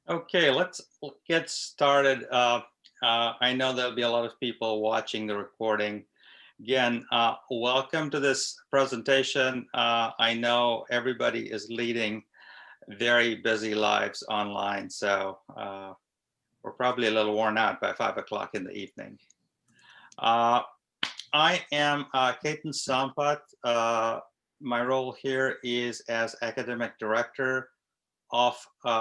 Okay, let's get started. I know there'll be a lot of people watching the recording. Again, welcome to this presentation. I know everybody is leading very busy lives online, so we're probably a little worn out by 5 o'clock in the evening. I am Ketan Sampath. My role here is as academic director of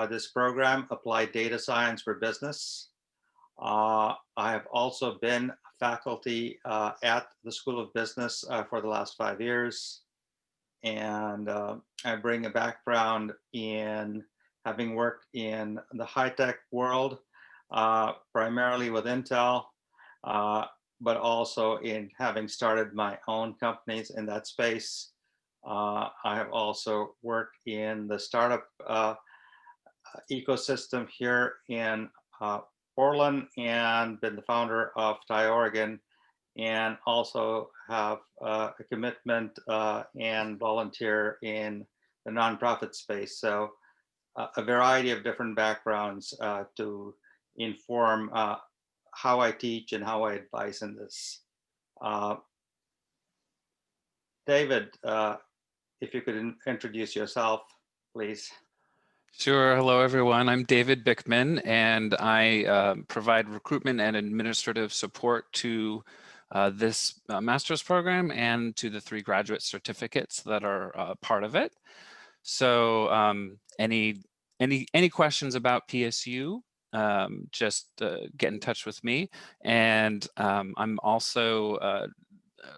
this program, Applied Data Science for Business. I have also been faculty at the School of Business for the last 5 years. And I bring a background in having worked in the high-tech world, primarily with Intel, but also in having started my own companies in that space. I have also worked in the startup ecosystem here in Portland and been the founder of TI Oregon, and also have a commitment and volunteer in the nonprofit space. So a variety of different backgrounds to inform how I teach and how I advise in this. David, if you could introduce yourself, please. Sure. Hello, everyone. I'm David Bickman, and I provide recruitment and administrative support to this master's program and to the 3 graduate certificates that are part of it. So any questions about PSU, just get in touch with me. And I'm also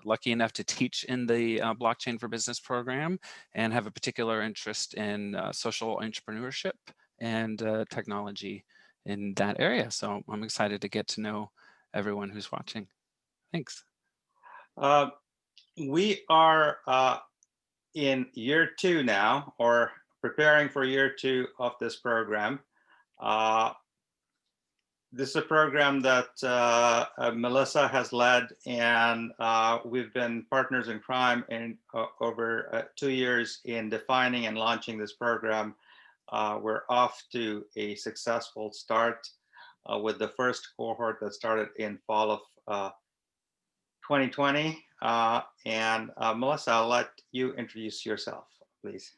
lucky enough to teach in the Blockchain for Business program and have a particular interest in social entrepreneurship and technology in that area. So I'm excited to get to know everyone who's watching. Thanks. We are in year 2 now, or preparing for year 2 of this program. This is a program that Melissa has led, and we've been partners in crime in over 2 years in defining and launching this program. We're off to a successful start with the first cohort that started in fall of 2020. And Melissa, I'll let you introduce yourself, please.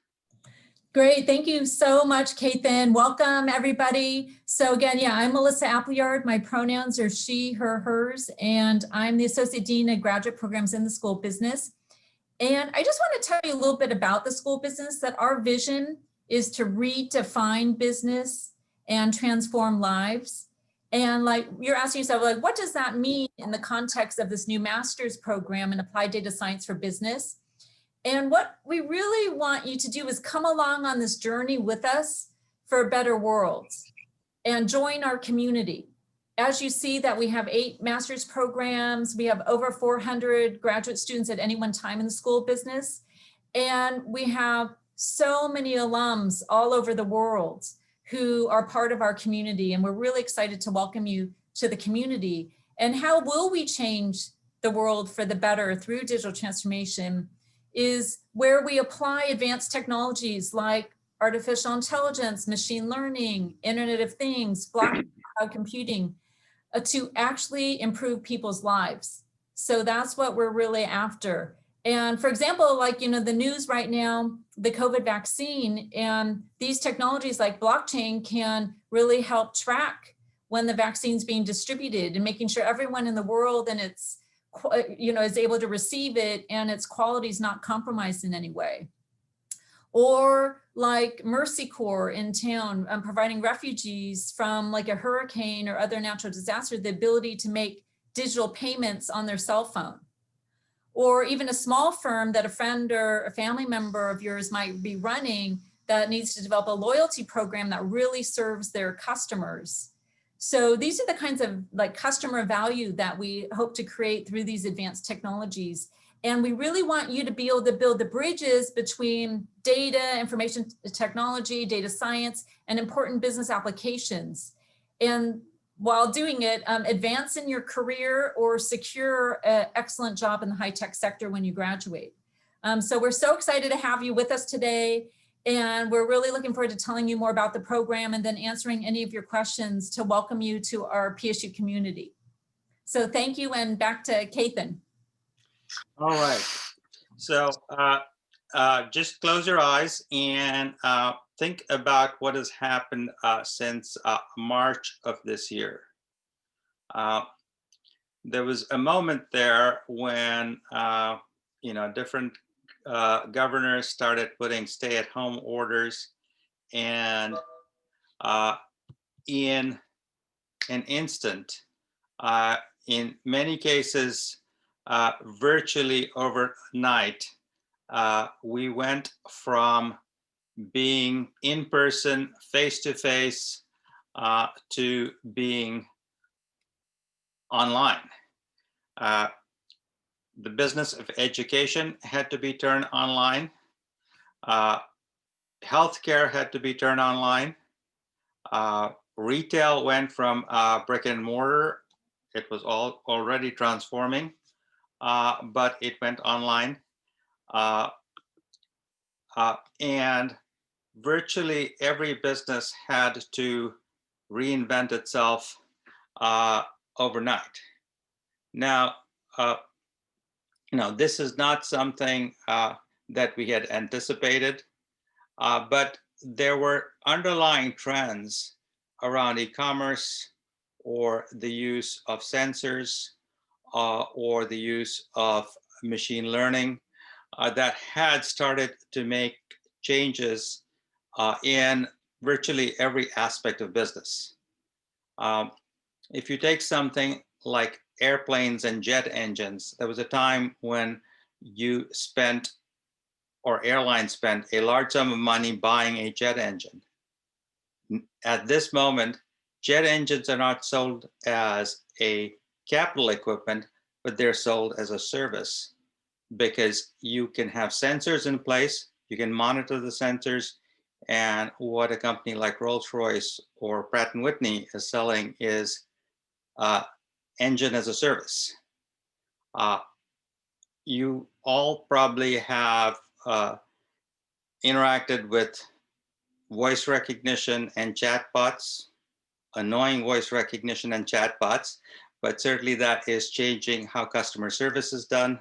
Great, thank you so much, Ketan. Welcome, everybody. So again, yeah, I'm Melissa Appleyard. My pronouns are she, her, hers, and I'm the Associate Dean of Graduate Programs in the School of Business. And I just want to tell you a little bit about the School of Business, that our vision is to redefine business and transform lives. And like you're asking yourself, like, what does that mean in the context of this new master's program in Applied Data Science for Business? And what we really want you to do is come along on this journey with us for a better world and join our community. As you see that we have 8 master's programs, we have over 400 graduate students at any one time in the School of Business. And we have so many alums all over the world who are part of our community. And we're really excited to welcome you to the community. And how will we change the world for the better through digital transformation is where we apply advanced technologies like artificial intelligence, machine learning, Internet of Things, blockchain, cloud computing, to actually improve people's lives. So that's what we're really after. And for example, like, the news right now, the COVID vaccine, and these technologies like blockchain can really help track when the vaccine's being distributed and making sure everyone in the world and its is able to receive it and its quality is not compromised in any way. Or like Mercy Corps in town, providing refugees from like a hurricane or other natural disaster, the ability to make digital payments on their cell phone. Or even a small firm that a friend or a family member of yours might be running that needs to develop a loyalty program that really serves their customers. So these are the kinds of like customer value that we hope to create through these advanced technologies. And we really want you to be able to build the bridges between data, information technology, data science, and important business applications. And while doing it, advance in your career or secure an excellent job in the high-tech sector when you graduate. So we're so excited to have you with us today. And we're really looking forward to telling you more about the program and then answering any of your questions to welcome you to our PSU community. So thank you, and back to Kathan. All right. So just close your eyes and think about what has happened since March of this year. There was a moment there when different governors started putting stay-at-home orders, and in an instant, in many cases, virtually overnight, we went from being in person, face-to-face, to being online. The business of education had to be turned online. Healthcare had to be turned online. Retail went from brick and mortar. It was already transforming, but it went online. And virtually every business had to reinvent itself overnight. Now, this is not something that we had anticipated, but there were underlying trends around e-commerce, or the use of sensors, or the use of machine learning that had started to make changes in virtually every aspect of business. If you take something like airplanes and jet engines, there was a time when you spent, or airlines spent, a large sum of money buying a jet engine. At this moment, jet engines are not sold as a capital equipment, but they're sold as a service, because you can have sensors in place, you can monitor the sensors, and what a company like Rolls-Royce or Pratt & Whitney is selling is engine as a service. You all probably have interacted with voice recognition and chatbots, annoying voice recognition and chatbots, but certainly that is changing how customer service is done.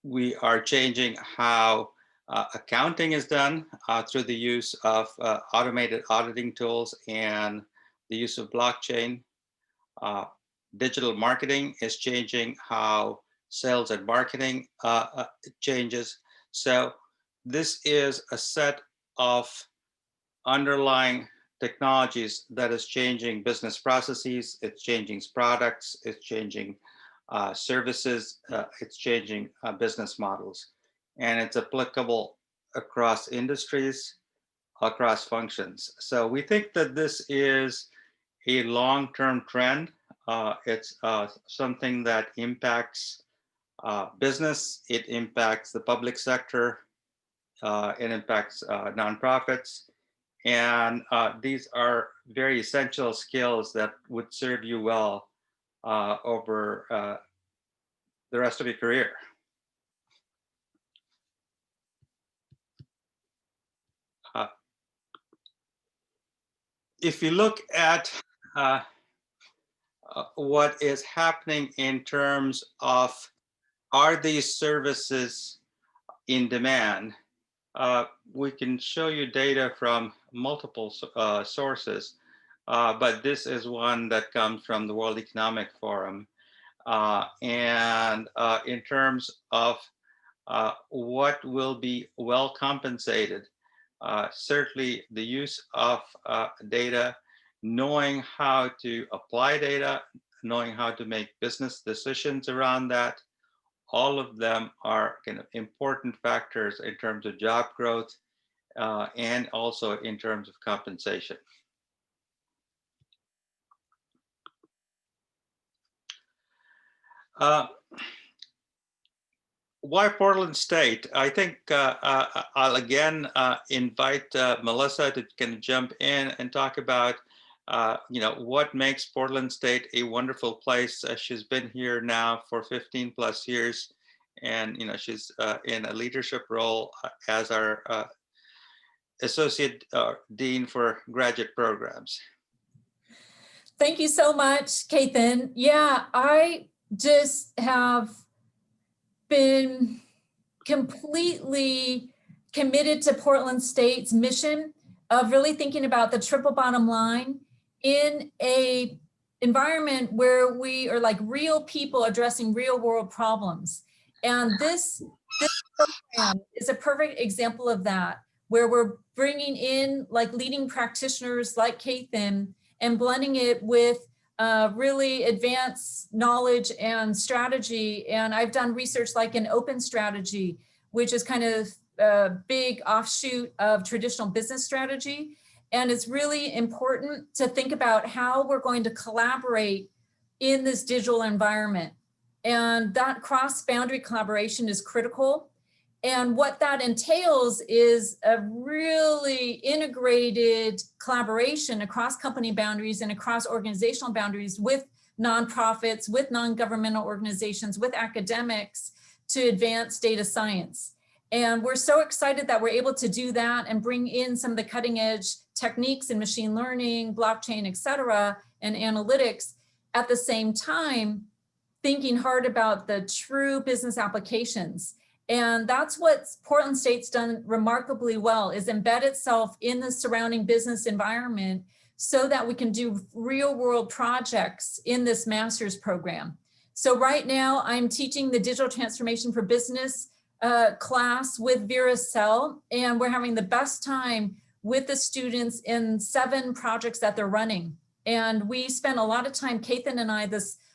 We are changing how accounting is done through the use of automated auditing tools and the use of blockchain. Digital marketing is changing how sales and marketing changes. So this is a set of underlying technologies that is changing business processes, it's changing products, it's changing services, it's changing business models. And it's applicable across industries, across functions. So we think that this is a long-term trend. It's something that impacts business, it impacts the public sector, it impacts nonprofits. And these are very essential skills that would serve you well over the rest of your career. If you look at what is happening in terms of, are these services in demand? We can show you data from multiple sources, but this is one that comes from the World Economic Forum. And in terms of what will be well compensated, certainly the use of data, knowing how to apply data, knowing how to make business decisions around that, all of them are kind of important factors in terms of job growth and also in terms of compensation. Why Portland State? I think I'll again invite Melissa to kind of jump in and talk about what makes Portland State a wonderful place. She's been here now for 15 plus years, and she's in a leadership role as our Associate Dean for Graduate Programs. Thank you so much, Kathan. Yeah, I just have been completely committed to Portland State's mission of really thinking about the triple bottom line in a environment where we are like real people addressing real world problems. And this program is a perfect example of that, where we're bringing in like leading practitioners like Kathan and blending it with really advanced knowledge and strategy. And I've done research like an open strategy, which is kind of a big offshoot of traditional business strategy. And it's really important to think about how we're going to collaborate in this digital environment. And that cross-boundary collaboration is critical. And what that entails is a really integrated collaboration across company boundaries and across organizational boundaries with nonprofits, with non-governmental organizations, with academics to advance data science. And we're so excited that we're able to do that and bring in some of the cutting edge techniques in machine learning, blockchain, et cetera, and analytics at the same time, thinking hard about the true business applications. And that's what Portland State's done remarkably well, is embed itself in the surrounding business environment so that we can do real world projects in this master's program. So right now I'm teaching the digital transformation for business class with Vera Cell, and we're having the best time with the students in 7 projects that they're running. And we spent a lot of time, Kathan and I,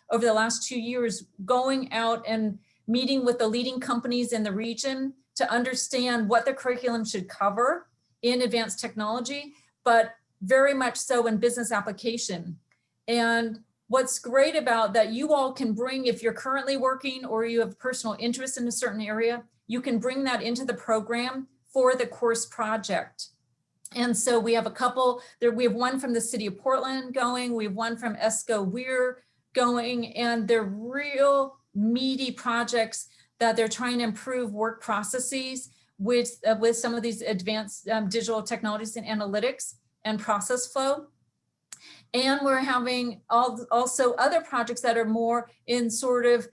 over the last 2 years, going out and meeting with the leading companies in the region to understand what the curriculum should cover in advanced technology, but very much so in business application. And what's great about that, you all can bring, if you're currently working or you have personal interest in a certain area, you can bring that into the program for the course project. And so we have a couple there. We have one from the city of Portland going, we have one from ESCO Weir going, and they're real meaty projects that they're trying to improve work processes with some of these advanced digital technologies and analytics and process flow. And we're having also other projects that are more in sort of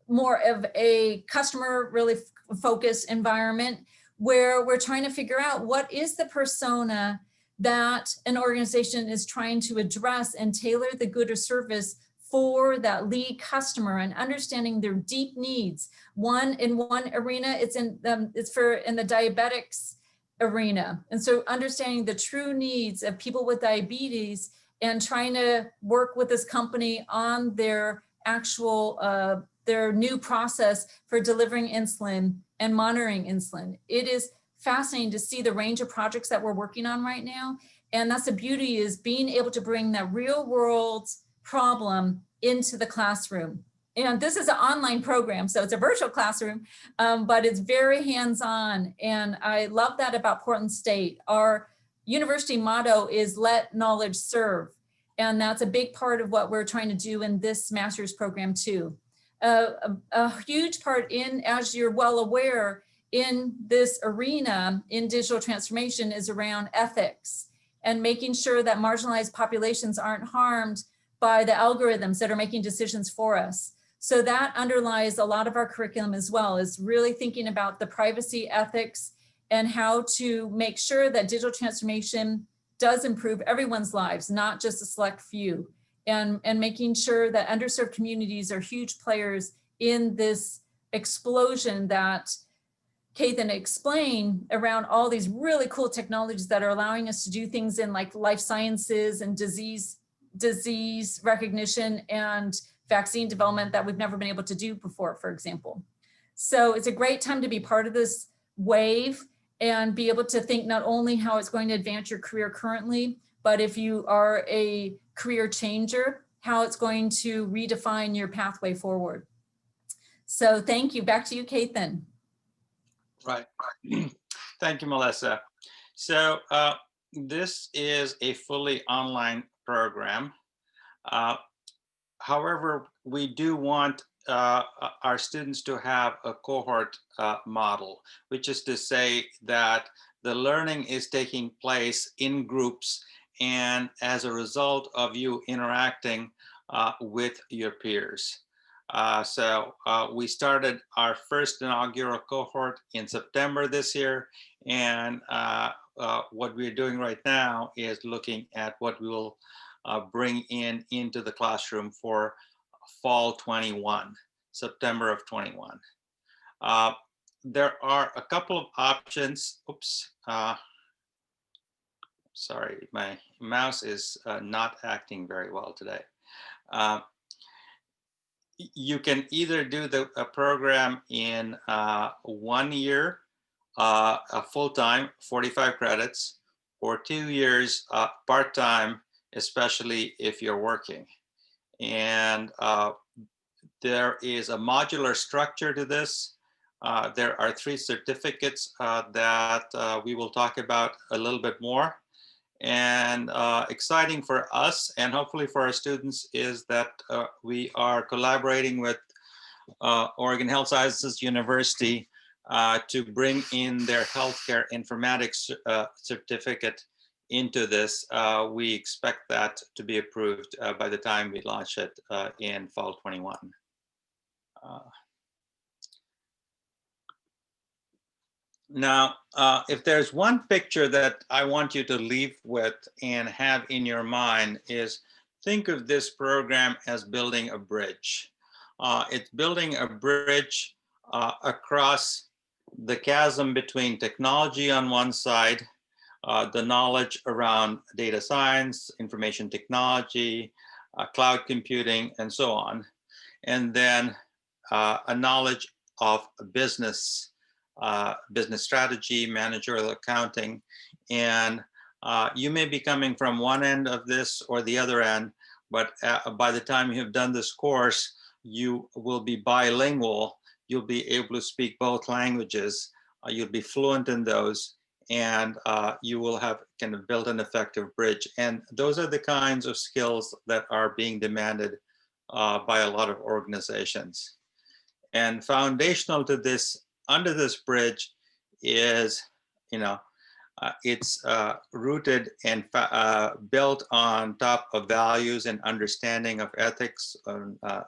more of a customer really focused environment, where we're trying to figure out what is the persona that an organization is trying to address and tailor the good or service for that lead customer, and understanding their deep needs. In one arena, it's in the diabetics arena. And so understanding the true needs of people with diabetes and trying to work with this company on their actual, their new process for delivering insulin and monitoring insulin. It is fascinating to see the range of projects that we're working on right now. And that's the beauty, is being able to bring that real world problem into the classroom. And this is an online program, so it's a virtual classroom, but it's very hands-on. And I love that about Portland State. Our university motto is let knowledge serve. And that's a big part of what we're trying to do in this master's program too. A huge part in, as you're well aware, in this arena in digital transformation is around ethics and making sure that marginalized populations aren't harmed by the algorithms that are making decisions for us. So that underlies a lot of our curriculum as well, is really thinking about the privacy ethics and how to make sure that digital transformation does improve everyone's lives, not just a select few, and making sure that underserved communities are huge players in this explosion that Kathan explained around all these really cool technologies that are allowing us to do things in like life sciences and disease recognition and vaccine development that we've never been able to do before, for example. So it's a great time to be part of this wave and be able to think not only how it's going to advance your career currently, but if you are a career changer, how it's going to redefine your pathway forward. So thank you. Back to you, Kathan. Right. Thank you, Melissa. So this is a fully online program. However, we do want our students to have a cohort model, which is to say that the learning is taking place in groups and as a result of you interacting with your peers. So we started our first inaugural cohort in September this year, and what we're doing right now is looking at what we will bring into the classroom for fall 21, September of 21. There are a couple of options. Oops. Sorry, my mouse is not acting very well today. You can either do the program in 1 year, full-time, 45 credits, or 2 years part-time, especially if you're working. And there is a modular structure to this. There are 3 certificates that we will talk about a little bit more. And exciting for us and hopefully for our students is that we are collaborating with Oregon Health Sciences University to bring in their healthcare informatics certificate into this. We expect that to be approved by the time we launch it in fall 21. Now, if there's one picture that I want you to leave with and have in your mind is think of this program as building a bridge. It's building a bridge across the chasm between technology on one side, the knowledge around data science, information technology, cloud computing, and so on, and then a knowledge of business, business strategy, managerial accounting, and you may be coming from one end of this or the other end, but by the time you've done this course, you will be bilingual. You'll be able to speak both languages. You'll be fluent in those, and you will have kind of built an effective bridge. And those are the kinds of skills that are being demanded by a lot of organizations. And foundational to this, under this bridge, is, it's rooted and built on top of values and understanding of ethics,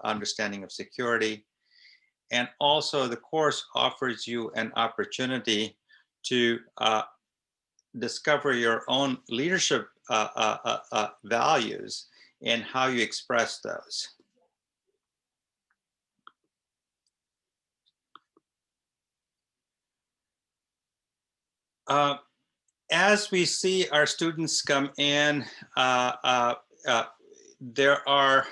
understanding of security. And also the course offers you an opportunity to discover your own leadership values and how you express those. As we see our students come in, there are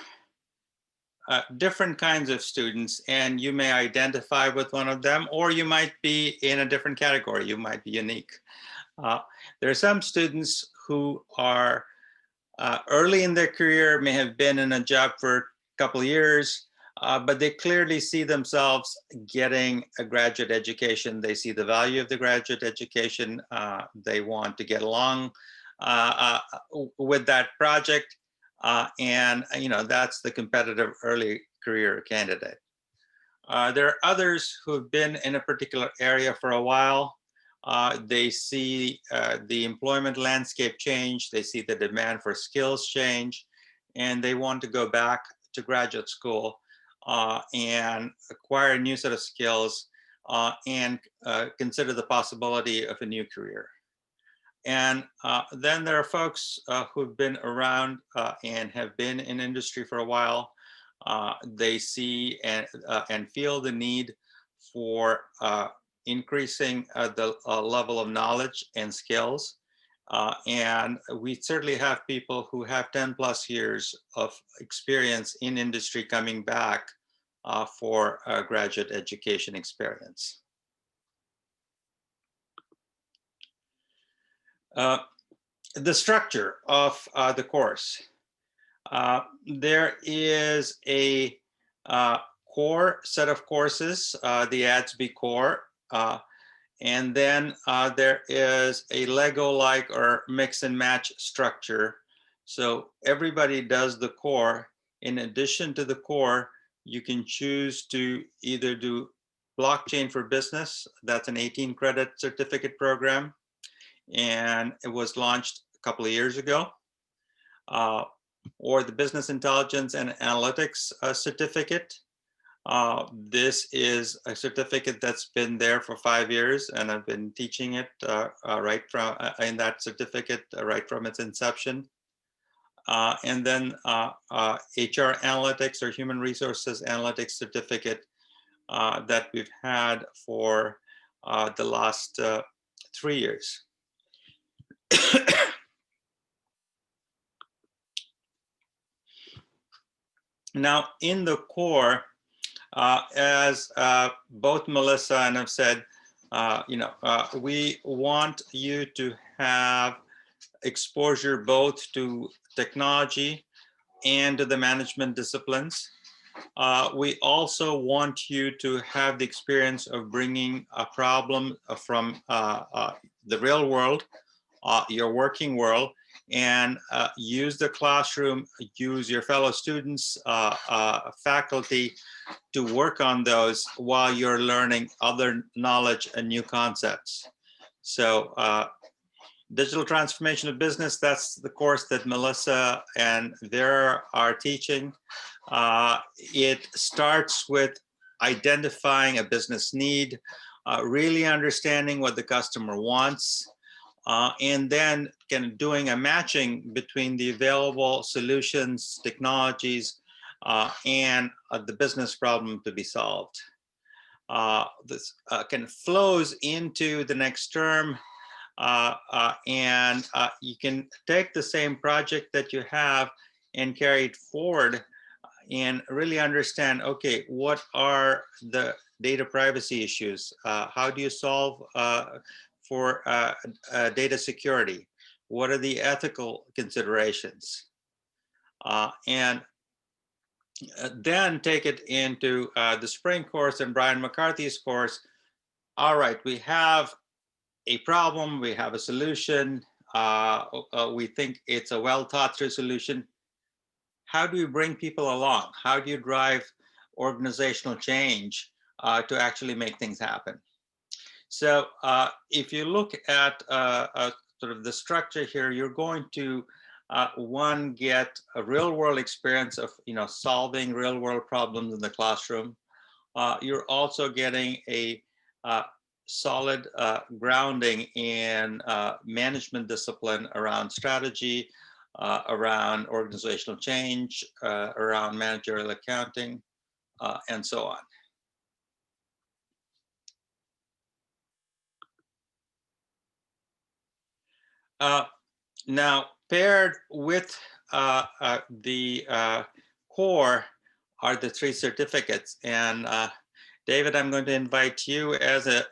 different kinds of students, and you may identify with one of them, or you might be in a different category. You might be unique. There are some students who are early in their career, may have been in a job for a couple of years, but they clearly see themselves getting a graduate education. They see the value of the graduate education. They want to get along with that project. And that's the competitive early career candidate. There are others who've been in a particular area for a while. They see the employment landscape change. They see the demand for skills change, and they want to go back to graduate school and acquire a new set of skills and consider the possibility of a new career. And then there are folks who've been around and have been in industry for a while. They see and feel the need for increasing the level of knowledge and skills. And we certainly have people who have 10 plus years of experience in industry coming back for graduate education experience. The structure of the course. There is a core set of courses, the ADSB core, and then there is a Lego-like or mix and match structure. So everybody does the core. In addition to the core, You can choose to either do blockchain for business. That's an 18 credit certificate program. And it was launched a couple of years ago. Or the business intelligence and analytics certificate. This is a certificate that's been there for 5 years, and I've been teaching it right from in that certificate right from its inception. And then HR analytics or human resources analytics certificate that we've had for the last 3 years. Now, in the core, as both Melissa and I've said, we want you to have exposure both to technology and to the management disciplines. We also want you to have the experience of bringing a problem from the real world, your working world, and use the classroom, use your fellow students, faculty to work on those while you're learning other knowledge and new concepts. So digital transformation of business, that's the course that Melissa and Vera are teaching. It starts with identifying a business need, really understanding what the customer wants, and then kind of doing a matching between the available solutions, technologies, and the business problem to be solved. This kind of flows into the next term, and you can take the same project that you have and carry it forward and really understand, okay, what are the data privacy issues? How do you solve for data security? What are the ethical considerations? And then take it into the spring course and Brian McCarthy's course. All right, we have a problem, we have a solution, we think it's a well thought through solution. How do you bring people along? How do you drive organizational change to actually make things happen? So if you look at sort of the structure here, you're going to one, get a real world experience of solving real world problems in the classroom. You're also getting a solid grounding in management discipline around strategy, around organizational change, around managerial accounting, and so on. Now, paired with the core are the 3 certificates. And David, I'm going to invite you as a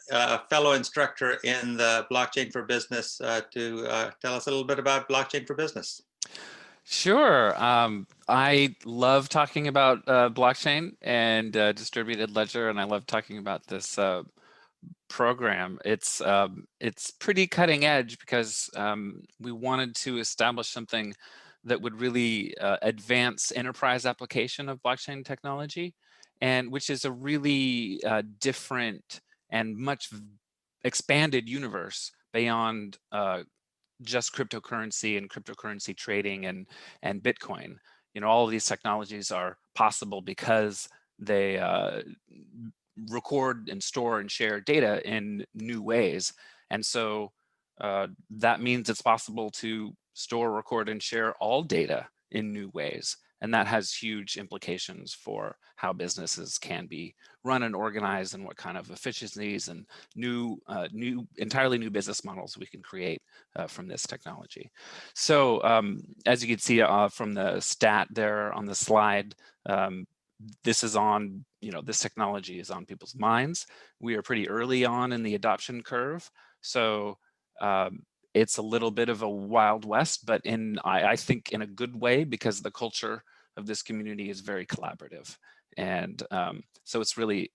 fellow instructor in the Blockchain for Business to tell us a little bit about Blockchain for Business. Sure. I love talking about blockchain and distributed ledger, and I love talking about this program. It's pretty cutting edge because we wanted to establish something that would really advance enterprise application of blockchain technology, and which is a really different and much expanded universe beyond just cryptocurrency and cryptocurrency trading and Bitcoin. All of these technologies are possible because they record and store and share data in new ways. And so that means it's possible to store, record, and share all data in new ways. And that has huge implications for how businesses can be run and organized and what kind of efficiencies and entirely new business models we can create from this technology. So as you can see from the stat there on the slide, this is on, this technology is on people's minds. We are pretty early on in the adoption curve. So it's a little bit of a Wild West, but I think in a good way, because the culture of this community is very collaborative. And so it's really,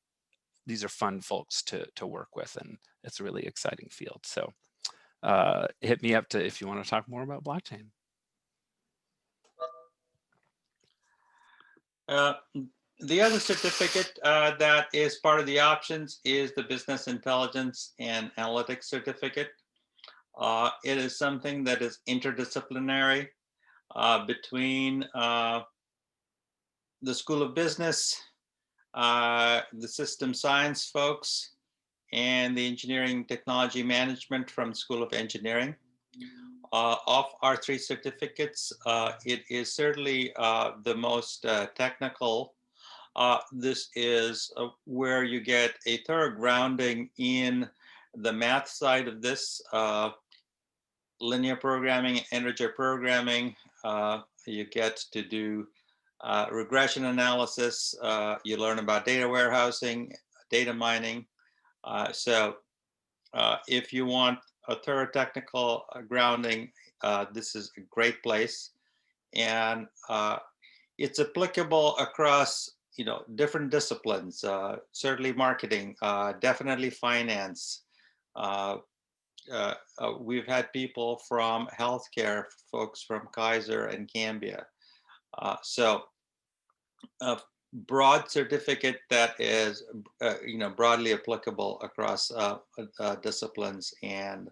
these are fun folks to work with, and it's a really exciting field. So hit me up if you want to talk more about blockchain. The other certificate that is part of the options is the Business Intelligence and Analytics Certificate. It is something that is interdisciplinary between the School of Business, the System Science folks, and the Engineering Technology Management from School of Engineering. Of our three certificates, it is certainly the most technical. This is where you get a thorough grounding in the math side of this, linear programming, integer programming. You get to do regression analysis. You learn about data warehousing, data mining. So if you want a thorough technical grounding, this is a great place. And it's applicable across different disciplines, certainly marketing, definitely finance. We've had people from healthcare, folks from Kaiser and Cambia. So a broad certificate that is broadly applicable across disciplines and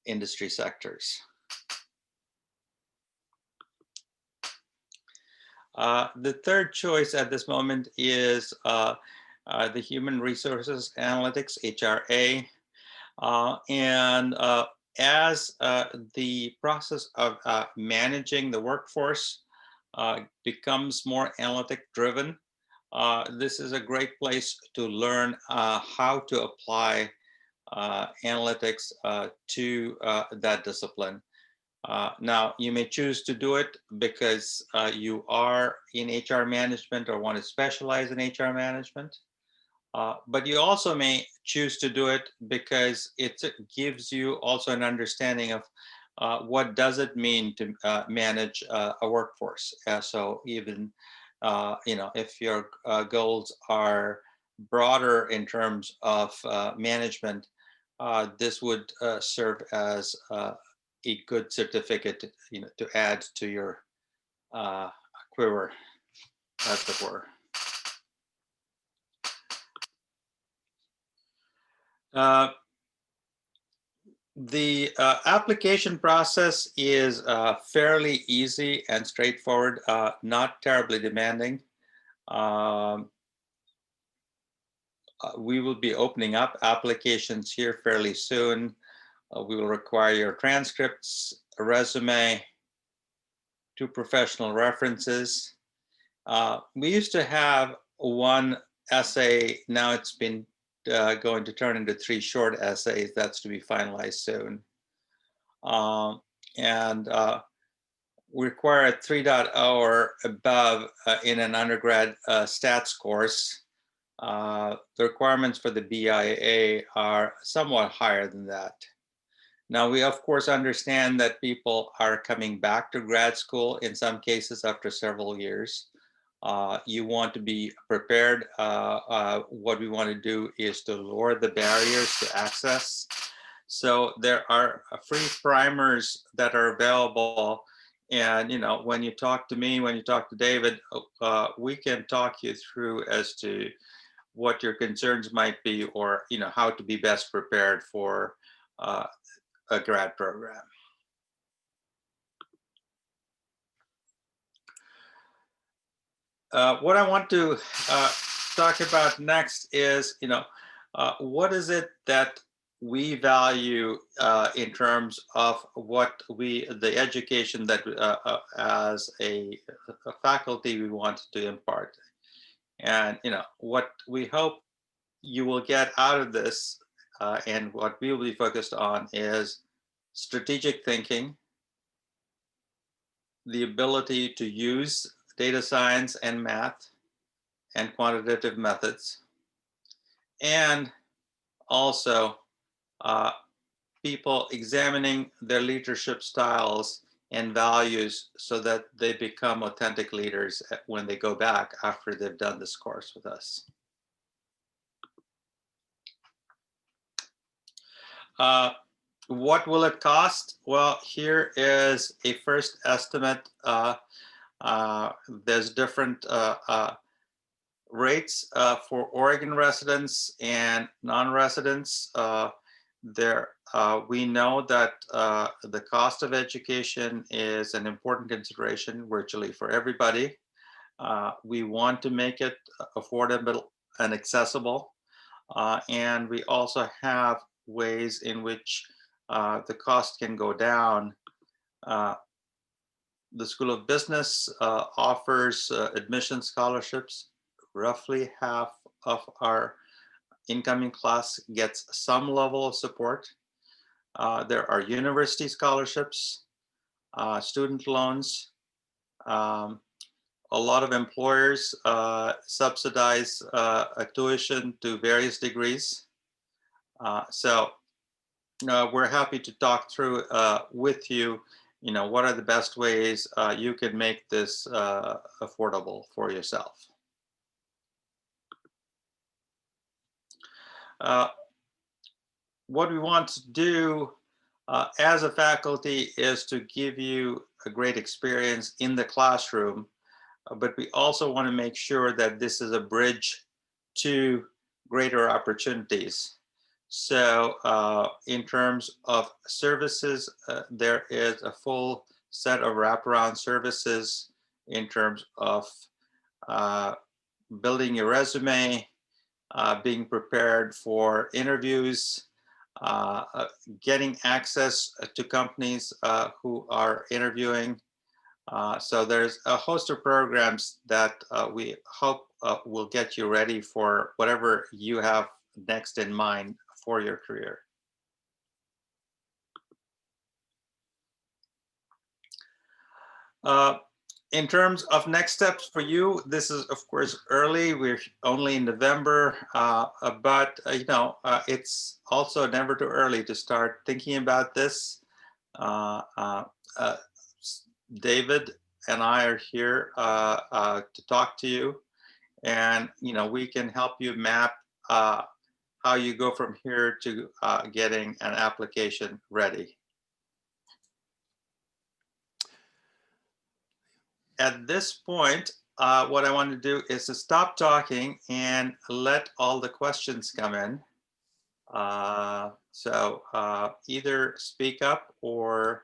industry sectors. The third choice at this moment is the Human Resources Analytics, HRA. And as the process of managing the workforce becomes more analytic driven, this is a great place to learn how to apply analytics to that discipline. Now, you may choose to do it because you are in HR management or want to specialize in HR management. But you also may choose to do it because it gives you also an understanding of what does it mean to manage a workforce. So even if your goals are broader in terms of management, this would serve as a good certificate, to add to your quiver, as it were. The application process is fairly easy and straightforward, not terribly demanding. We will be opening up applications here fairly soon. We will require your transcripts, a resume, 2 professional references. We used to have 1 essay. Now it's been going to turn into 3 short essays. That's to be finalized soon. And we require a 3.0 or above in an undergrad stats course. The requirements for the BIA are somewhat higher than that. Now, we of course understand that people are coming back to grad school in some cases after several years. You want to be prepared. What we want to do is to lower the barriers to access. So there are free primers that are available. And when you talk to me, when you talk to David, we can talk you through as to what your concerns might be, or how to be best prepared for a grad program. What I want to talk about next is, what is it that we value in terms of what the education that as a faculty we want to impart. And, what we hope you will get out of this and what we will be focused on is strategic thinking, the ability to use data science and math and quantitative methods, and also people examining their leadership styles and values so that they become authentic leaders when they go back after they've done this course with us. What will it cost? Well, here is a first estimate. There's different rates for Oregon residents and non-residents. We know that the cost of education is an important consideration virtually for everybody. We want to make it affordable and accessible. And we also have ways in which the cost can go down. The School of Business offers admission scholarships. Roughly half of our incoming class gets some level of support. There are university scholarships, student loans. A lot of employers subsidize a tuition to various degrees. So we're happy to talk through with you, what are the best ways you can make this affordable for yourself. What we want to do as a faculty is to give you a great experience in the classroom, but we also want to make sure that this is a bridge to greater opportunities. So in terms of services, there is a full set of wraparound services in terms of building your resume, being prepared for interviews, getting access to companies who are interviewing. So there's a host of programs that we hope will get you ready for whatever you have next in mind for your career. In terms of next steps for you, this is of course early. We're only in November, but it's also never too early to start thinking about this. David and I are here to talk to you, and we can help you map how you go from here to getting an application ready. At this point, what I want to do is to stop talking and let all the questions come in. So either speak up, or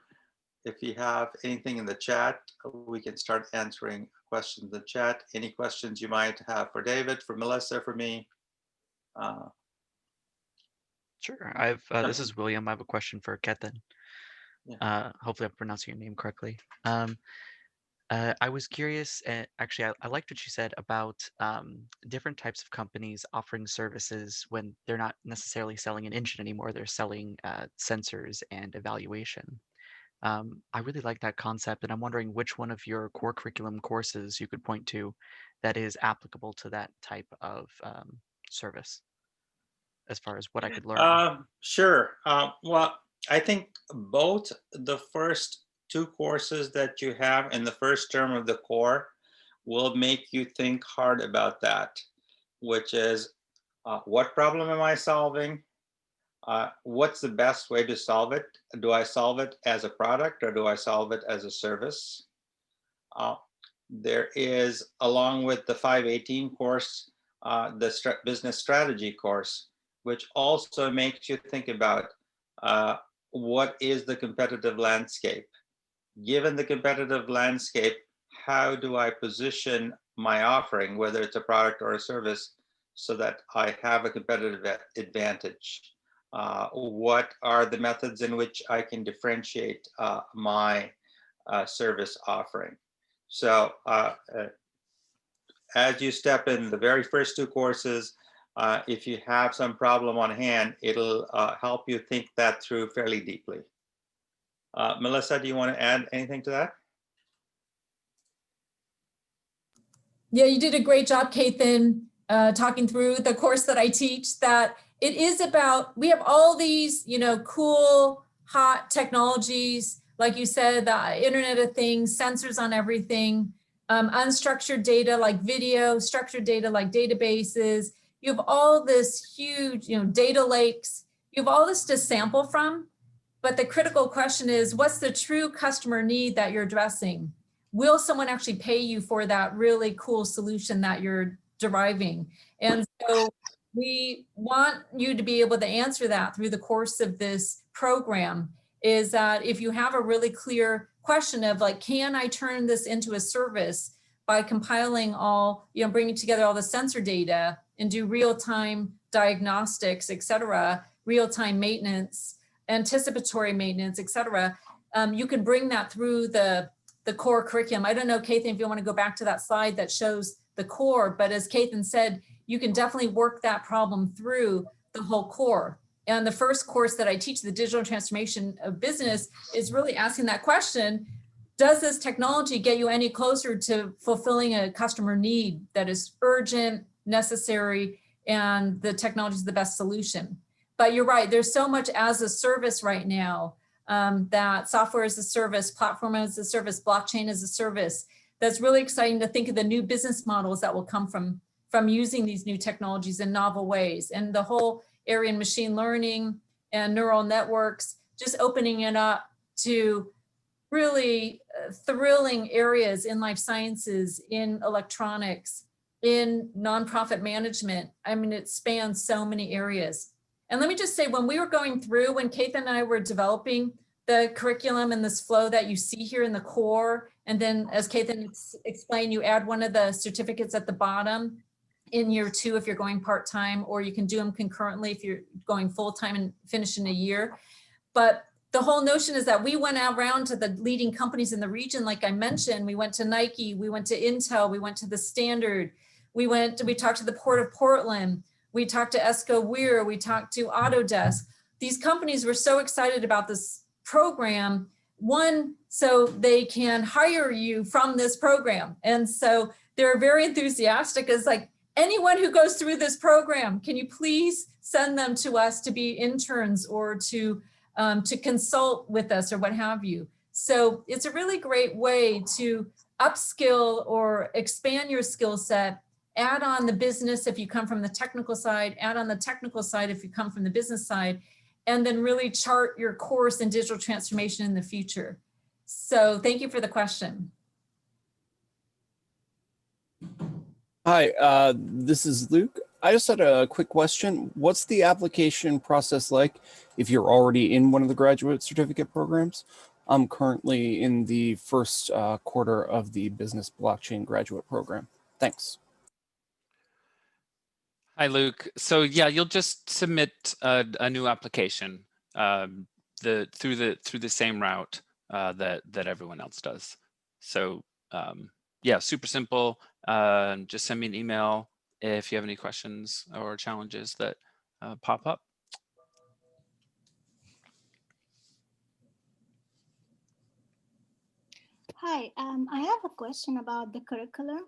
if you have anything in the chat, we can start answering questions in the chat. Any questions you might have for David, for Melissa, for me? Sure. This is William. I have a question for Ketan. Yeah. Hopefully I'm pronouncing your name correctly. I was curious, actually, I liked what you said about different types of companies offering services when they're not necessarily selling an engine anymore, they're selling sensors and evaluation. I really like that concept, and I'm wondering which one of your core curriculum courses you could point to that is applicable to that type of service, as far as what I could learn. Sure. Well, I think both the first two courses that you have in the first term of the core will make you think hard about that, which is what problem am I solving? What's the best way to solve it? Do I solve it as a product, or do I solve it as a service? There is, along with the 518 course, the business strategy course, which also makes you think about what is the competitive landscape. Given the competitive landscape, how do I position my offering, whether it's a product or a service, so that I have a competitive advantage? What are the methods in which I can differentiate my service offering? So as you step in the very first two courses, if you have some problem on hand, it'll help you think that through fairly deeply. Melissa, do you want to add anything to that? Yeah, you did a great job, Ketan, talking through the course that I teach, that it is about, we have all these, cool, hot technologies, like you said, the Internet of Things, sensors on everything, unstructured data like video, structured data like databases. You have all this huge, data lakes. You have all this to sample from. But the critical question is, what's the true customer need that you're addressing? Will someone actually pay you for that really cool solution that you're deriving. And so we want you to be able to answer that through the course of this program, is that if you have a really clear question of like, can I turn this into a service by compiling all, bringing together all the sensor data and do real-time diagnostics, et cetera, real-time maintenance, anticipatory maintenance, et cetera, you can bring that through the core curriculum. I don't know, Kathan, if you want to go back to that slide that shows the core, but as Kathan said, you can definitely work that problem through the whole core. And the first course that I teach, the digital transformation of business, is really asking that question: does this technology get you any closer to fulfilling a customer need that is urgent, necessary, and the technology is the best solution? But you're right, there's so much as a service right now, that software as a service, platform as a service, blockchain as a service, that's really exciting to think of the new business models that will come from using these new technologies in novel ways. And the whole area in machine learning and neural networks, just opening it up to really thrilling areas in life sciences, in electronics, in nonprofit management. I mean, it spans so many areas. And let me just say, when we were going through, when Kathan and I were developing the curriculum and this flow that you see here in the core, and then as Kathan explained, you add one of the certificates at the bottom in year 2 if you're going part-time, or you can do them concurrently if you're going full-time and finish in a year. But the whole notion is that we went around to the leading companies in the region. Like I mentioned, we went to Nike, we went to Intel, we went to the Standard, we talked to the Port of Portland, we talked to Esco Weir, we talked to Autodesk. These companies were so excited about this program, one, so they can hire you from this program. And so they're very enthusiastic. It's like, anyone who goes through this program, can you please send them to us to be interns or to consult with us or what have you. So it's a really great way to upskill or expand your skill set, add on the business if you come from the technical side, add on the technical side if you come from the business side, and then really chart your course in digital transformation in the future. So thank you for the question. Hi, this is Luke. I just had a quick question. What's the application process like if you're already in one of the graduate certificate programs? I'm currently in the first quarter of the business blockchain graduate program. Thanks. Hi, Luke. So yeah, you'll just submit a new application through the same route that everyone else does. So yeah, super simple. Just send me an email if you have any questions or challenges that pop up. Hi, I have a question about the curriculum.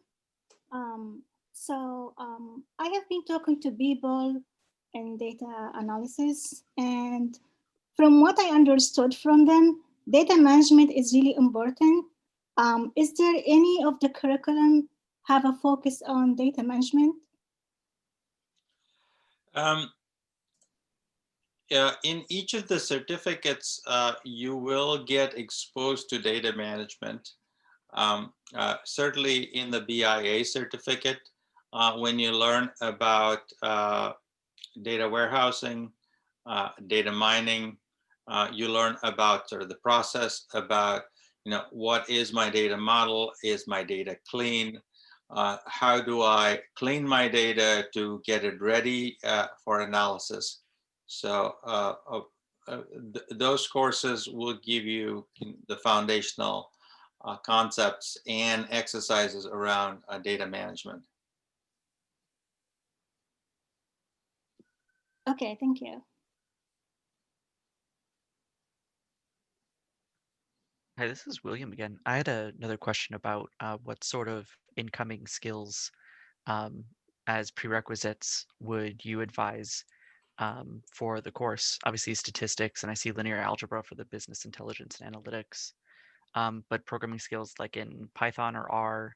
I have been talking to people in data analysis, and from what I understood from them, data management is really important. Is there any of the curriculum have a focus on data management? Yeah, in each of the certificates, you will get exposed to data management. Certainly in the BIA certificate, when you learn about data warehousing, data mining, you learn about sort of the process, about what is my data model, is my data clean, how do I clean my data to get it ready for analysis. So those courses will give you the foundational concepts and exercises around data management. Okay, thank you. Hi, this is William again. I had another question about what sort of incoming skills as prerequisites would you advise for the course? Obviously statistics, and I see linear algebra for the business intelligence and analytics, but programming skills like in Python or R,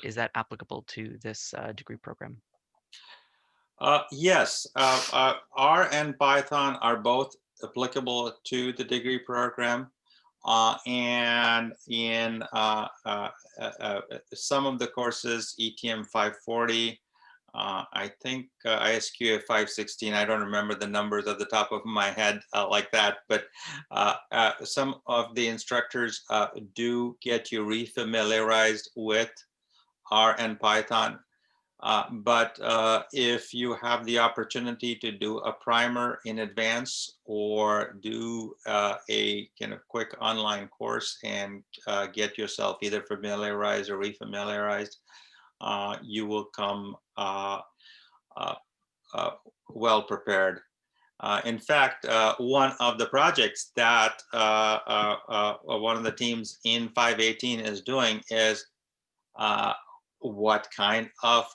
is that applicable to this degree program? Yes, R and Python are both applicable to the degree program. And in some of the courses, ETM 540 I think ISQ 516, I don't remember the numbers at the top of my head like that, but some of the instructors do get you refamiliarized with R and Python. But if you have the opportunity to do a primer in advance or do a kind of quick online course and get yourself either familiarized or refamiliarized, you will come well prepared. In fact, one of the projects that one of the teams in 518 is doing is what kind of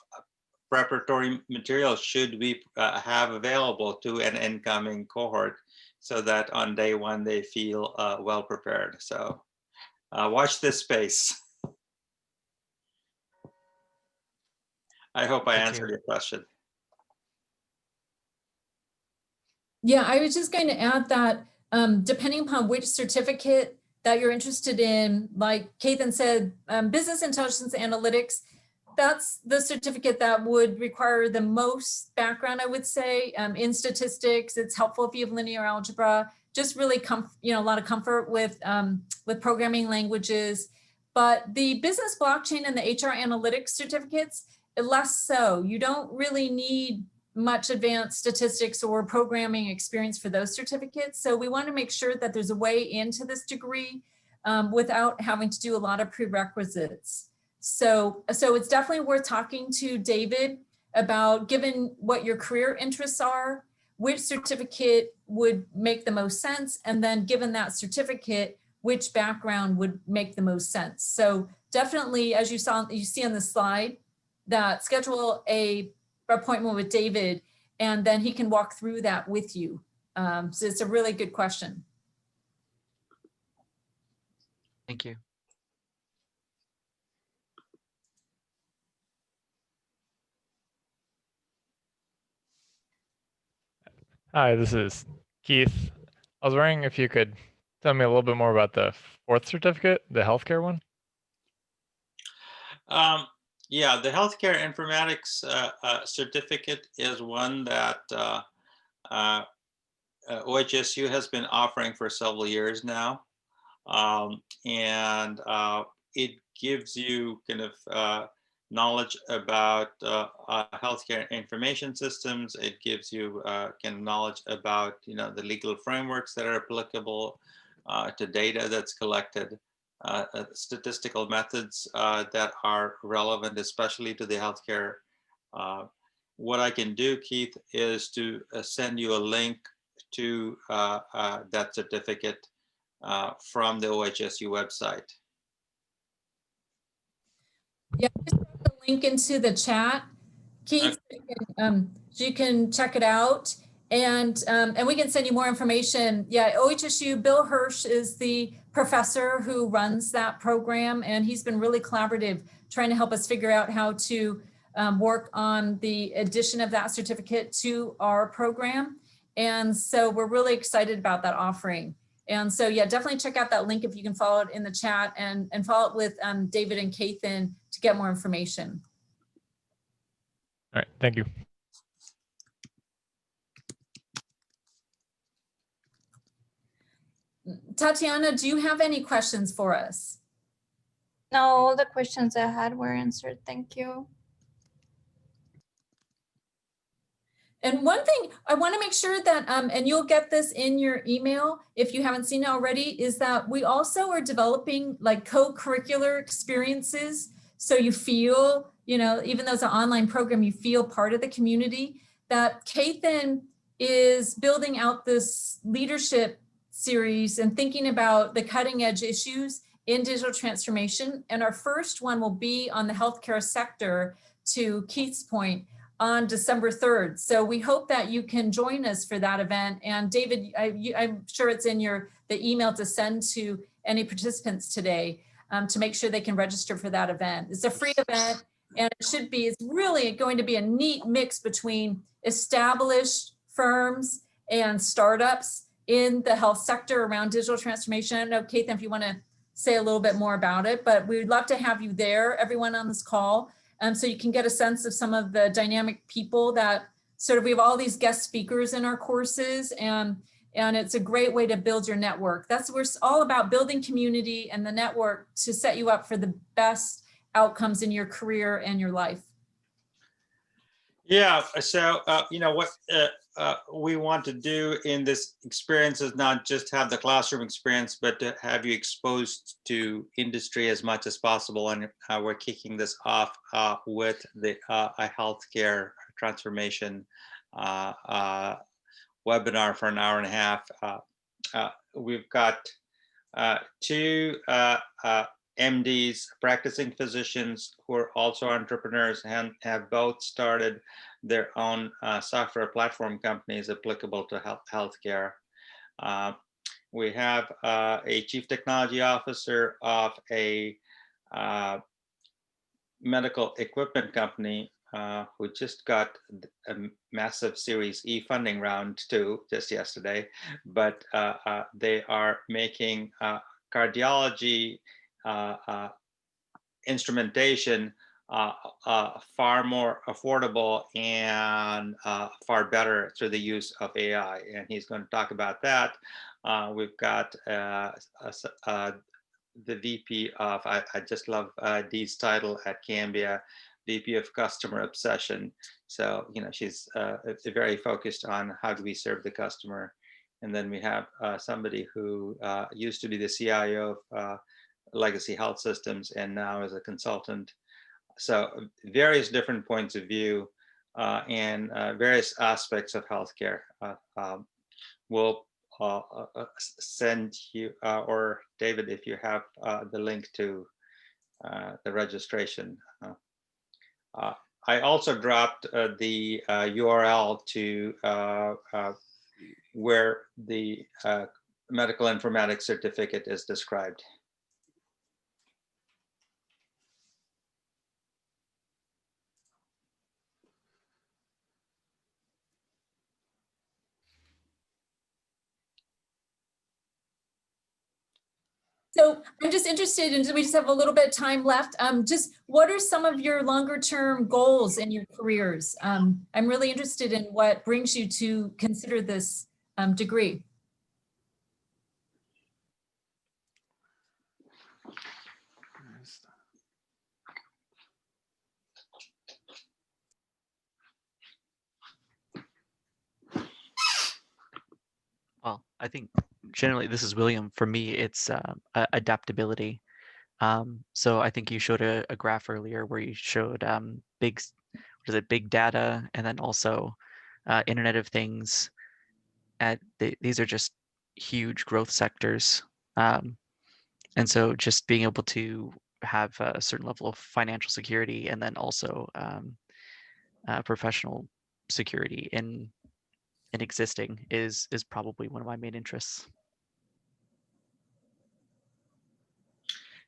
preparatory material should we have available to an incoming cohort so that on day one they feel well prepared. So watch this space. I hope I answered your question. Yeah, I was just going to add that depending upon which certificate that you're interested in, like Kathan said, business intelligence analytics, that's the certificate that would require the most background, I would say, in statistics. It's helpful if you have linear algebra, just really a lot of comfort with programming languages. But the business blockchain and the HR analytics certificates, less so. You don't really need much advanced statistics or programming experience for those certificates. So we want to make sure that there's a way into this degree without having to do a lot of prerequisites. So it's definitely worth talking to David about, given what your career interests are, which certificate would make the most sense, and then given that certificate, which background would make the most sense. So definitely, as you see on the slide, that schedule a appointment with David, and then he can walk through that with you. So it's a really good question. Thank you. Hi, this is Keith. I was wondering if you could tell me a little bit more about the fourth certificate, the healthcare one. Yeah, the healthcare informatics certificate is one that OHSU has been offering for several years now. And it gives you kind of knowledge about healthcare information systems. It gives you kind of knowledge about the legal frameworks that are applicable to data that's collected, statistical methods that are relevant, especially to the healthcare. What I can do, Keith, is to send you a link to that certificate from the OHSU website. Yeah, just put the link into the chat, Keith, so you can check it out, and we can send you more information. Yeah, OHSU, Bill Hirsch is the professor who runs that program, and he's been really collaborative, trying to help us figure out how to work on the addition of that certificate to our program. And so we're really excited about that offering. And so, yeah, definitely check out that link if you can follow it in the chat, and follow it with David and Kathan to get more information. All right, thank you. Tatiana, do you have any questions for us? No, all the questions I had were answered. Thank you. And one thing I want to make sure that, and you'll get this in your email if you haven't seen it already, is that we also are developing like co-curricular experiences. So you feel, even though it's an online program, you feel part of the community. That Kathan is building out this leadership series and thinking about the cutting edge issues in digital transformation. And our first one will be on the healthcare sector, to Keith's point, on December 3rd. So we hope that you can join us for that event. And David, I'm sure it's in the email to send to any participants today to make sure they can register for that event. It's a free event, and it's really going to be a neat mix between established firms and startups in the health sector around digital transformation. I don't know, Kathan, if you want to say a little bit more about it, but we'd love to have you there, everyone on this call. so you can get a sense of some of the dynamic people that sort of, we have all these guest speakers in our courses, and it's a great way to build your network. We're all about building community and the network to set you up for the best outcomes in your career and your life. Yeah, so what we want to do in this experience is not just have the classroom experience, but to have you exposed to industry as much as possible. And we're kicking this off with a healthcare transformation webinar for an hour and a half. We've got two MDs, practicing physicians who are also entrepreneurs and have both started their own software platform companies applicable to healthcare. We have a chief technology officer of a medical equipment company who just got a massive Series E funding round too, just yesterday, but they are making cardiology instrumentation far more affordable and far better through the use of AI. And he's going to talk about that. We've got the VP of, I just love Dee's title at Cambia, VP of Customer Obsession. So, she's very focused on how do we serve the customer. And then we have somebody who used to be the CIO of Legacy Health Systems and now is a consultant. So various different points of view and various aspects of healthcare. We'll send you, or David, if you have the link to the registration. I also dropped the URL to where the medical informatics certificate is described. So I'm just interested in, we just have a little bit of time left. Just what are some of your longer term goals in your careers? I'm really interested in what brings you to consider this degree. Well, I think generally, this is William. For me, it's adaptability. So I think you showed a graph earlier where you showed big data, and then also Internet of Things. These are just huge growth sectors. And so just being able to have a certain level of financial security and then also professional security in existing is probably one of my main interests.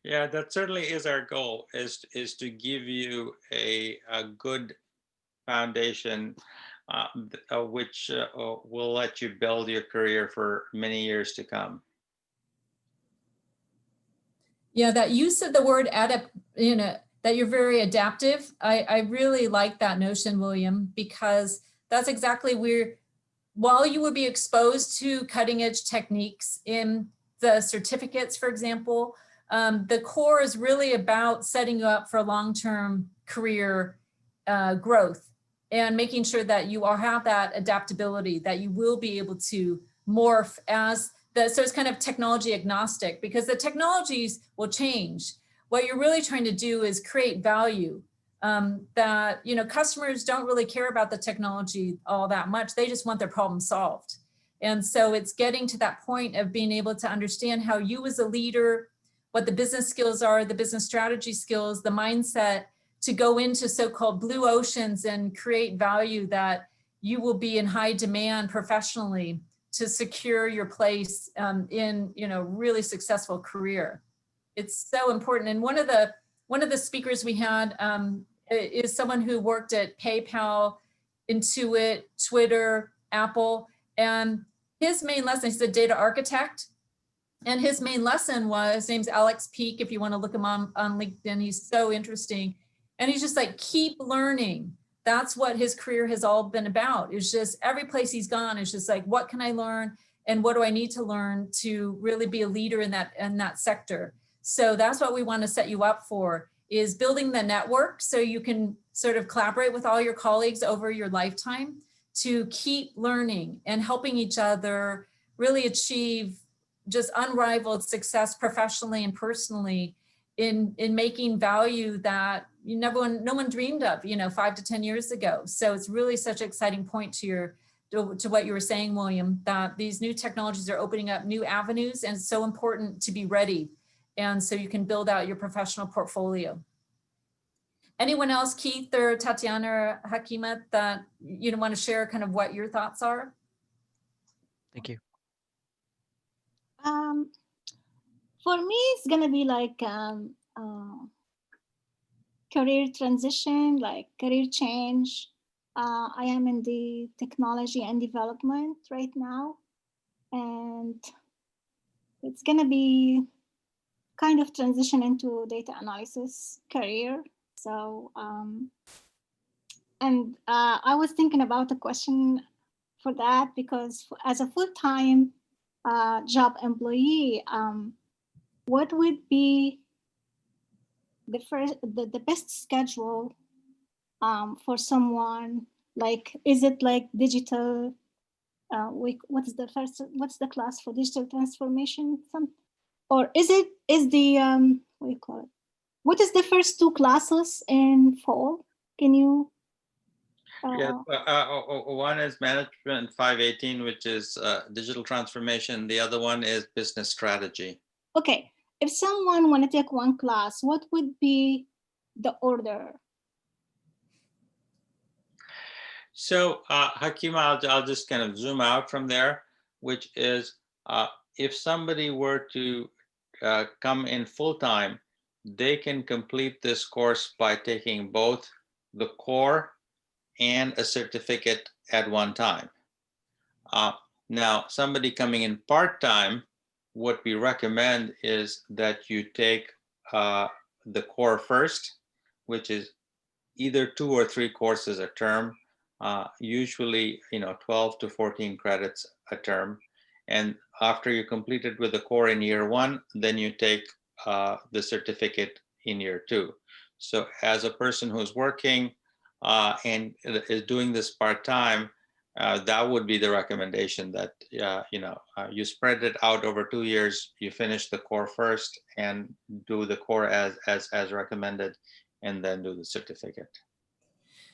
Yeah, that certainly is our goal, is to give you a good foundation which will let you build your career for many years to come. Yeah, that use of the word that you're very adaptive. I really like that notion, William, because that's exactly where, while you would be exposed to cutting edge techniques in the certificates, for example, the core is really about setting you up for long-term career growth and making sure that you have that adaptability, that you will be able to morph so it's kind of technology agnostic, because the technologies will change. What you're really trying to do is create value that, customers don't really care about the technology all that much. They just want their problem solved. And so it's getting to that point of being able to understand how you as a leader, what the business skills are, the business strategy skills, the mindset to go into so-called blue oceans and create value that you will be in high demand professionally to secure your place in really successful career. It's so important. And one of the speakers we had is someone who worked at PayPal, Intuit, Twitter, Apple, and his main lesson, he's a data architect. And his main lesson was, his name's Alex Peak, if you want to look him on LinkedIn, he's so interesting. And he's just like, keep learning. That's what his career has all been about. It's just every place he's gone, it's just like, what can I learn? And what do I need to learn to really be a leader in that sector? So that's what we want to set you up for, is building the network so you can sort of collaborate with all your colleagues over your lifetime to keep learning and helping each other really achieve just unrivaled success professionally and personally in making value that no one dreamed of, 5 to 10 years ago. So it's really such an exciting point to what you were saying, William, that these new technologies are opening up new avenues, and it's so important to be ready. And so you can build out your professional portfolio. Anyone else, Keith or Tatiana or Hakima, that you want to share kind of what your thoughts are? Thank you. For me, it's gonna be like career transition, like career change. I am in the technology and development right now, and it's gonna be kind of transition into data analysis career. So, I was thinking about a question for that, because as a full-time job employee, what would be the best schedule for someone? Like, is it like digital? What's the class for digital transformation? Or is the what do you call it? What is the first 2 classes in fall? Can you? One is Management 518, which is digital transformation. The other one is business strategy. Okay, if someone want to take one class, what would be the order? So Hakima, I'll just kind of zoom out from there, which is if somebody were to come in full-time, they can complete this course by taking both the core and a certificate at one time. Now, somebody coming in part-time, what we recommend is that you take the core first, which is either 2 or 3 courses a term, usually 12 to 14 credits a term. And after you complete it with the core in year 1, then you take the certificate in year 2. So as a person who's working and is doing this part-time, that would be the recommendation, that you spread it out over 2 years. You finish the core first and do the core as recommended, and then do the certificate.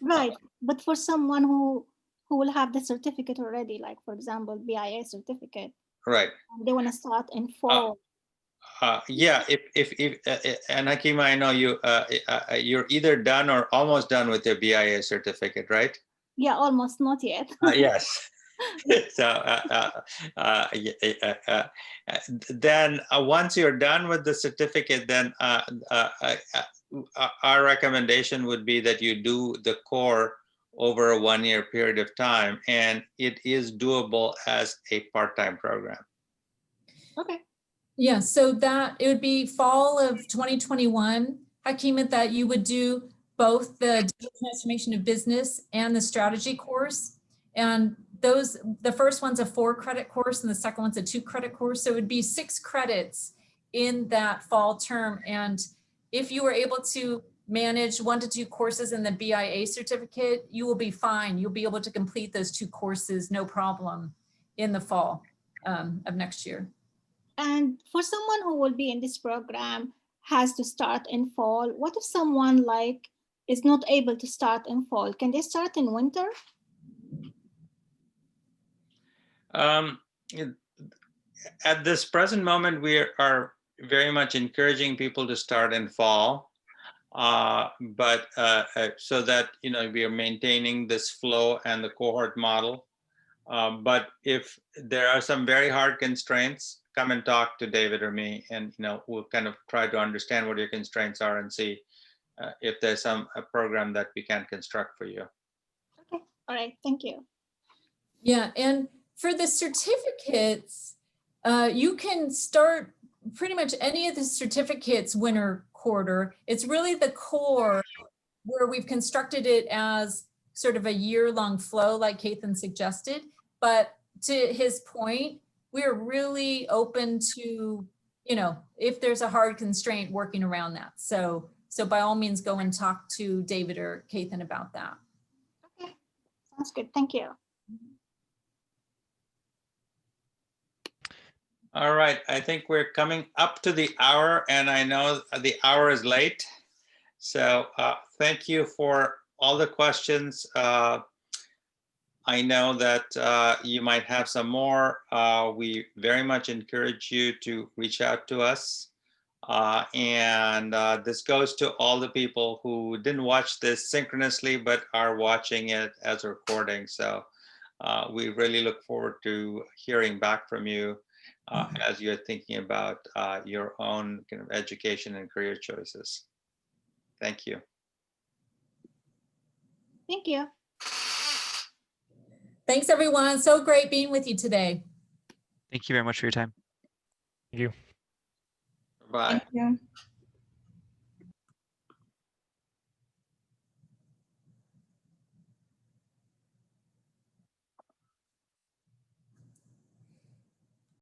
Right, but for someone who will have the certificate already, like for example, BIA certificate, right? They want to start in fall. Yeah, if and Hakima, I know you're either done or almost done with your BIA certificate, right? Yeah, almost, not yet. Yes. So then once you're done with the certificate, then our recommendation would be that you do the core over a 1-year period of time, and it is doable as a part-time program. Okay. Yeah, so that it would be fall of 2021, Hakima, that you would do both the digital transformation of business and the strategy course. And the first one's a 4-credit course and the second one's a 2-credit course. So it would be 6 credits in that fall term. And if you were able to manage 1 to 2 courses in the BIA certificate, you will be fine. You'll be able to complete those 2 courses, no problem, in the fall of next year. And for someone who will be in this program, has to start in fall, what if someone is not able to start in fall? Can they start in winter? At this present moment, we are very much encouraging people to start in fall, but so that we are maintaining this flow and the cohort model. But if there are some very hard constraints, come and talk to David or me, and we'll kind of try to understand what your constraints are and see if there's a program that we can construct for you. Okay, all right, thank you. Yeah, and for the certificates, you can start pretty much any of the certificates winter quarter. It's really the core where we've constructed it as sort of a year-long flow like Kathan suggested. But to his point, we're really open to, you know, if there's a hard constraint, working around that. So by all means, go and talk to David or Kathan about that. Okay, sounds good. Thank you. All right, I think we're coming up to the hour, and I know the hour is late. So thank you for all the questions. I know that you might have some more. We very much encourage you to reach out to us. And this goes to all the people who didn't watch this synchronously, but are watching it as a recording. So we really look forward to hearing back from you as you're thinking about your own kind of education and career choices. Thank you. Thank you. Thanks, everyone. So great being with you today. Thank you very much for your time. Thank you. Bye. Thank you.